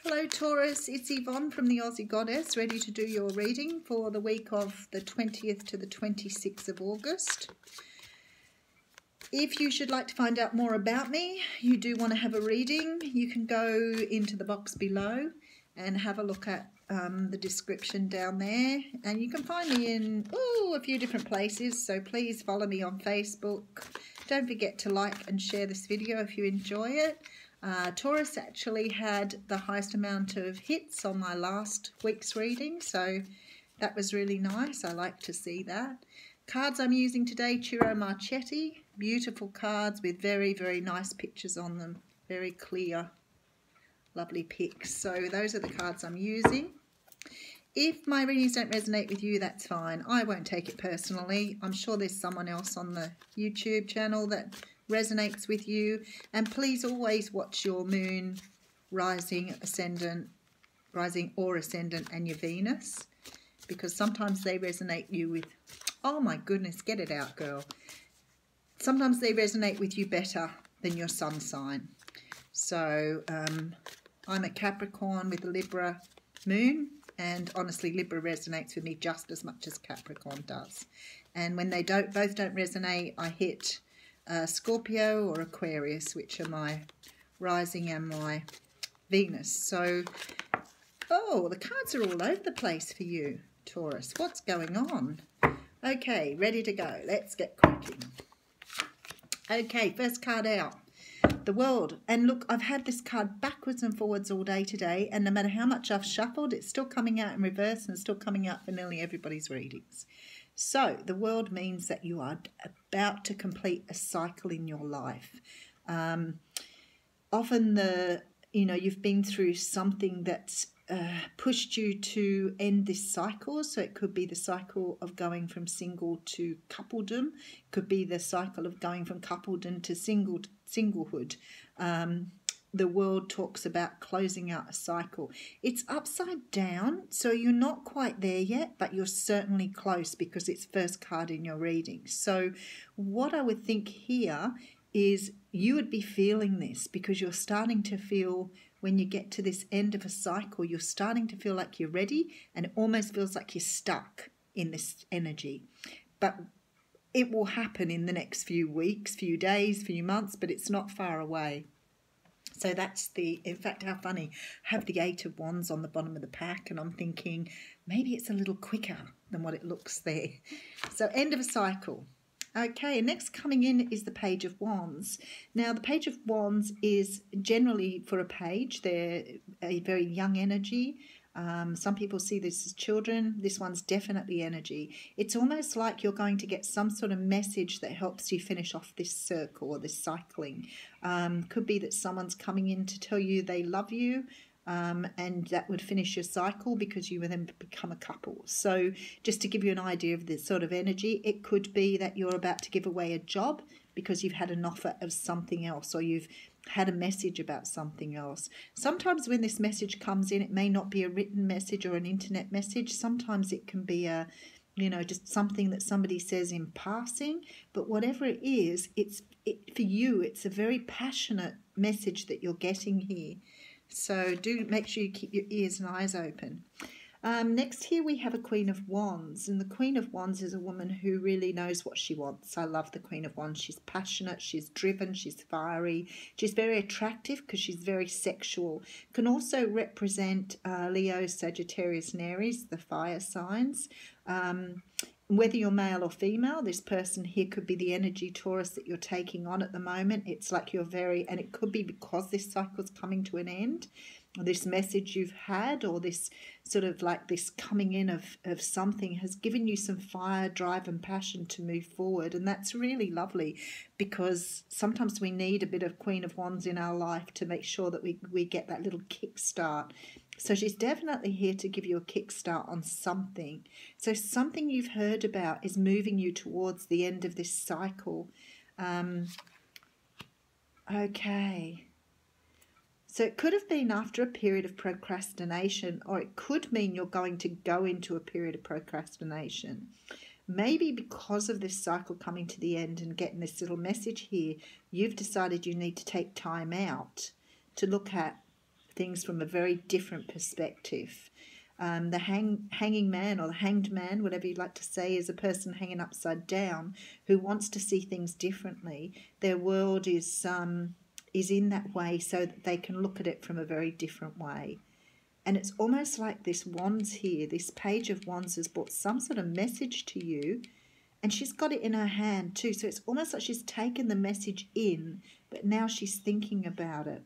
Hello Taurus, it's Yvonne from the Aussie Goddess, ready to do your reading for the week of the 20th to the 26th of August. If you should like to find out more about me, you do want to have a reading, you can go into the box below and have a look at the description down there. And you can find me in a few different places, so please follow me on Facebook. Don't forget to like and share this video if you enjoy it. Taurus actually had the highest amount of hits on my last week's reading, so that was really nice. I like to see that. Cards I'm using today, Chiro Marchetti. Beautiful cards with very, very nice pictures on them. Very clear, lovely pics. So those are the cards I'm using. If my readings don't resonate with you, that's fine. I won't take it personally. I'm sure there's someone else on the YouTube channel that resonates with you. And please always watch your moon, rising, ascendant, rising or ascendant, and your Venus, because sometimes they resonate you with, oh my goodness, get it out, girl. Sometimes they resonate with you better than your sun sign. So I'm a Capricorn with a Libra moon, and honestly Libra resonates with me just as much as Capricorn does. And when they both don't resonate, I hit Scorpio or Aquarius, which are my rising and my Venus. So, oh, the cards are all over the place for you, Taurus. What's going on? Okay, ready to go. Let's get cracking. Okay, first card out. The World. And look, I've had this card backwards and forwards all day today, and no matter how much I've shuffled, it's still coming out in reverse and still coming out for nearly everybody's readings. So the World means that you are about to complete a cycle in your life. Often you've been through something that's pushed you to end this cycle. So it could be the cycle of going from single to coupledom. It could be the cycle of going from coupledom to singlehood. The World talks about closing out a cycle. It's upside down, so you're not quite there yet, but you're certainly close because it's first card in your reading. So what I would think here is you would be feeling this because you're starting to feel, when you get to this end of a cycle, you're starting to feel like you're ready, and it almost feels like you're stuck in this energy. But it will happen in the next few weeks, few days, few months, but it's not far away. So that's in fact, how funny. I have the Eight of Wands on the bottom of the pack, and I'm thinking maybe it's a little quicker than what it looks there. So end of a cycle. Okay, next coming in is the Page of Wands. Now, the Page of Wands is generally, for a page, they're a very young energy. Some people see this as children. This one's definitely energy. It's almost like you're going to get some sort of message that helps you finish off this circle or this cycling. Could be that someone's coming in to tell you they love you, and that would finish your cycle because you would then become a couple. So just to give you an idea of this sort of energy, it could be that you're about to give away a job because you've had an offer of something else, or you've had a message about something else. Sometimes when this message comes in, it may not be a written message or an internet message. Sometimes it can be a, just something that somebody says in passing. But whatever it is, for you, it's a very passionate message that you're getting here. So do make sure you keep your ears and eyes open. Next here we have a Queen of Wands, and the Queen of Wands is a woman who really knows what she wants. I love the Queen of Wands. She's passionate, she's driven, she's fiery, she's very attractive because she's very sexual. Can also represent Leo, Sagittarius and Aries, the fire signs. Whether you're male or female, this person here could be the energy, Taurus, that you're taking on at the moment. It's like you're and it could be because this cycle's coming to an end, or this message you've had, or this sort of like this coming in of something has given you some fire, drive and passion to move forward. And that's really lovely, because sometimes we need a bit of Queen of Wands in our life to make sure that we get that little kickstart. So she's definitely here to give you a kickstart on something. So something you've heard about is moving you towards the end of this cycle. Okay. So it could have been after a period of procrastination, or it could mean you're going to go into a period of procrastination. Maybe because of this cycle coming to the end and getting this little message here, you've decided you need to take time out to look at things from a very different perspective. The hanging man or the hanged man, whatever you'd like to say, is a person hanging upside down who wants to see things differently. Their world is in that way so that they can look at it from a very different way. And it's almost like this wands here, this page of wands has brought some sort of message to you, and she's got it in her hand too. So it's almost like she's taken the message in, but now she's thinking about it.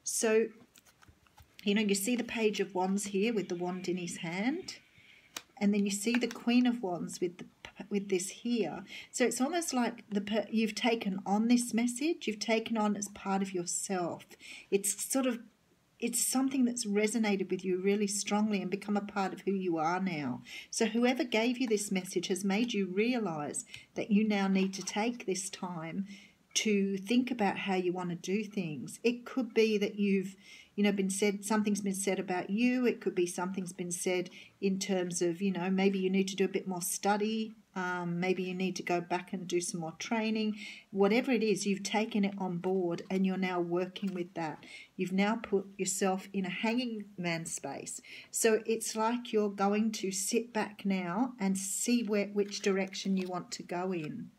So, you know, you see the page of wands here with the wand in his hand, and then you see the queen of wands with this here. So it's almost like you've taken on this message, you've taken on as part of yourself. It's something that's resonated with you really strongly and become a part of who you are now. So whoever gave you this message has made you realize that you now need to take this time to think about how you want to do things. It could be that you've, something's been said about you. It could be something's been said in terms of, maybe you need to do a bit more study. Maybe you need to go back and do some more training. Whatever it is, you've taken it on board and you're now working with that. You've now put yourself in a hanging man space. So it's like you're going to sit back now and see which direction you want to go in.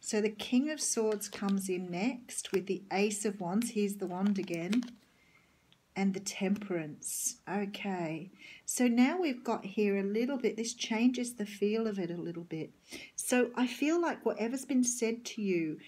So the King of Swords comes in next with the Ace of Wands. Here's the wand again. And the Temperance. Okay, so now we've got here a little bit, this changes the feel of it a little bit. So I feel like whatever's been said to you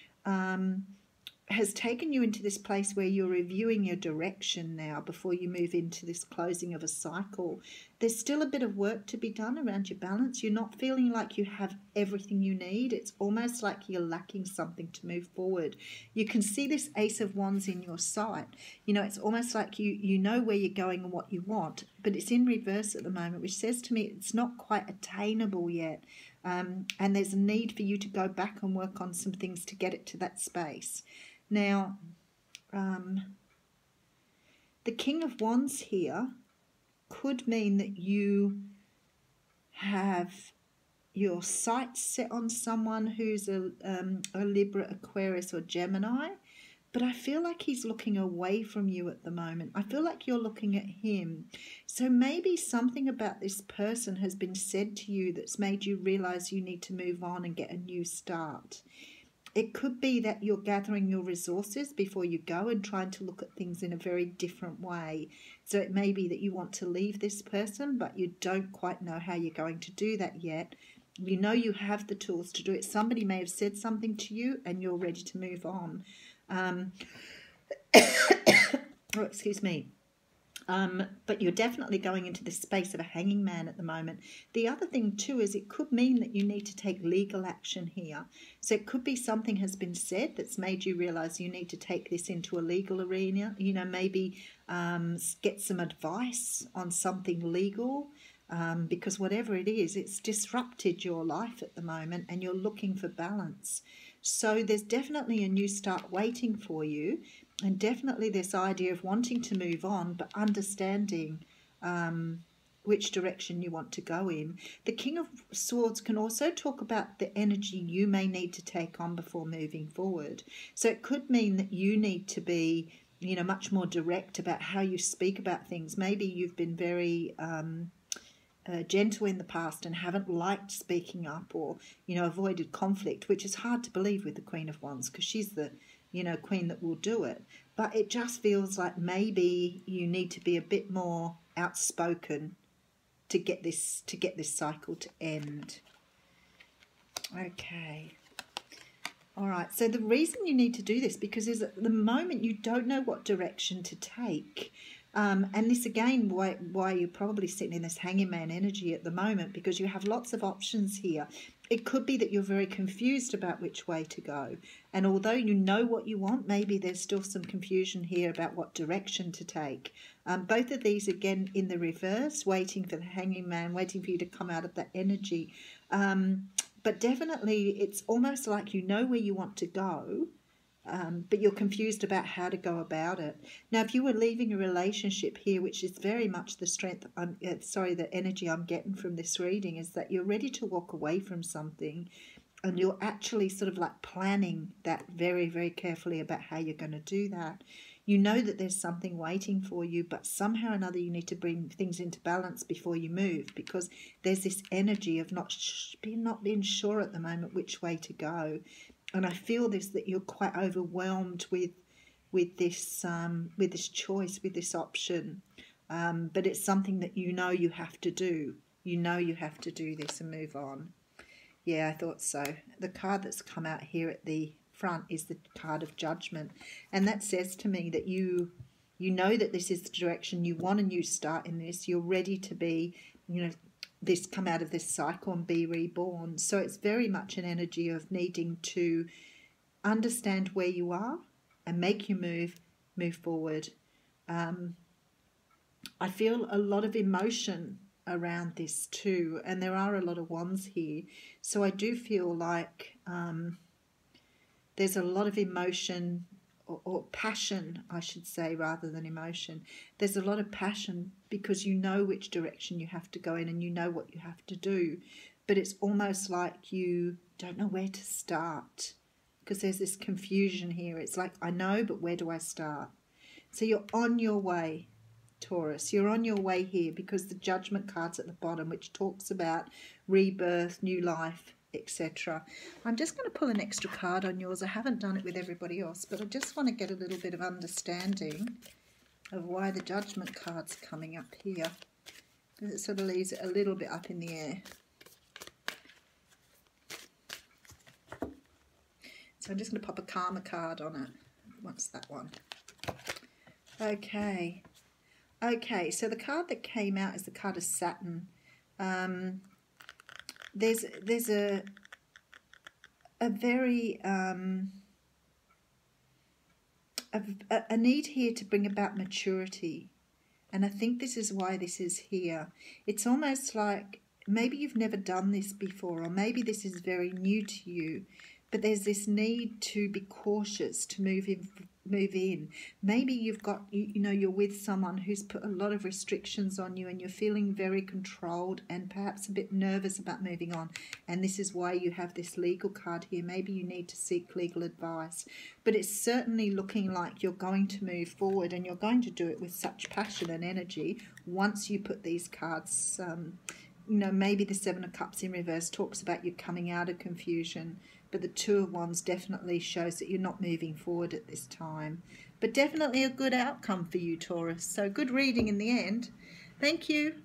has taken you into this place where you're reviewing your direction now before you move into this closing of a cycle. There's still a bit of work to be done around your balance. You're not feeling like you have everything you need. It's almost like you're lacking something to move forward. You can see this Ace of Wands in your sight. It's almost like you know where you're going and what you want, but it's in reverse at the moment, which says to me it's not quite attainable yet. And there's a need for you to go back and work on some things to get it to that space. Now, the King of Wands here could mean that you have your sights set on someone who's a Libra, Aquarius or Gemini, but I feel like he's looking away from you at the moment. I feel like you're looking at him. So maybe something about this person has been said to you that's made you realize you need to move on and get a new start. It could be that you're gathering your resources before you go and trying to look at things in a very different way. So it may be that you want to leave this person, but you don't quite know how you're going to do that yet. You know you have the tools to do it. Somebody may have said something to you and you're ready to move on. Oh, excuse me. But you're definitely going into the space of a hanging man at the moment. The other thing too is it could mean that you need to take legal action here. So it could be something has been said that's made you realize you need to take this into a legal arena. Maybe get some advice on something legal. Because whatever it is, it's disrupted your life at the moment and you're looking for balance. So there's definitely a new start waiting for you, and definitely this idea of wanting to move on but understanding which direction you want to go in. The King of Swords can also talk about the energy you may need to take on before moving forward. So it could mean that you need to be much more direct about how you speak about things. Maybe you've been very gentle in the past and haven't liked speaking up or, avoided conflict, which is hard to believe with the Queen of Wands because she's the, queen that will do it. But it just feels like maybe you need to be a bit more outspoken to get this cycle to end. Okay. All right. So the reason you need to do this because is at the moment you don't know what direction to take. And this again, why you're probably sitting in this hanging man energy at the moment, because you have lots of options here. It could be that you're very confused about which way to go. And although you know what you want, maybe there's still some confusion here about what direction to take. Both of these, again, in the reverse, waiting for the hanging man, waiting for you to come out of that energy. But definitely, it's almost like you know where you want to go, but you're confused about how to go about it. Now, if you were leaving a relationship here, which is very much the energy I'm getting from this reading, is that you're ready to walk away from something and you're actually sort of like planning that very, very carefully about how you're going to do that. You know that there's something waiting for you, but somehow or another you need to bring things into balance before you move, because there's this energy of not being sure at the moment which way to go. And I feel this, that you're quite overwhelmed with this choice, with this option. But it's something that you know you have to do. You know you have to do this and move on. Yeah, I thought so. The card that's come out here at the front is the card of Judgment. And that says to me that you know that this is the direction you want, a new start in this. You're ready to be, this, come out of this cycle and be reborn. So it's very much an energy of needing to understand where you are and make your move forward. I feel a lot of emotion around this too, and there are a lot of wands here. So I do feel like there's a lot of emotion or passion, I should say, rather than emotion. There's a lot of passion because you know which direction you have to go in and you know what you have to do. But it's almost like you don't know where to start because there's this confusion here. It's like, I know, but where do I start? So you're on your way, Taurus. You're on your way here because the Judgment card's at the bottom, which talks about rebirth, new life, etc. I'm just going to pull an extra card on yours. I haven't done it with everybody else, but I just want to get a little bit of understanding of why the Judgment card's coming up here. It sort of leaves it a little bit up in the air. So I'm just going to pop a Karma card on it. What's that one? Okay. Okay, so the card that came out is the card of Saturn. There's a very a need here to bring about maturity, and I think this is why this is here. It's almost like maybe you've never done this before, or maybe this is very new to you, but there's this need to be cautious, to move in. Maybe you've got, you're with someone who's put a lot of restrictions on you and you're feeling very controlled and perhaps a bit nervous about moving on. And this is why you have this legal card here. Maybe you need to seek legal advice. But it's certainly looking like you're going to move forward, and you're going to do it with such passion and energy once you put these cards. Maybe the Seven of Cups in reverse talks about you coming out of confusion, but the Two of Wands definitely shows that you're not moving forward at this time. But definitely a good outcome for you, Taurus. So good reading in the end. Thank you.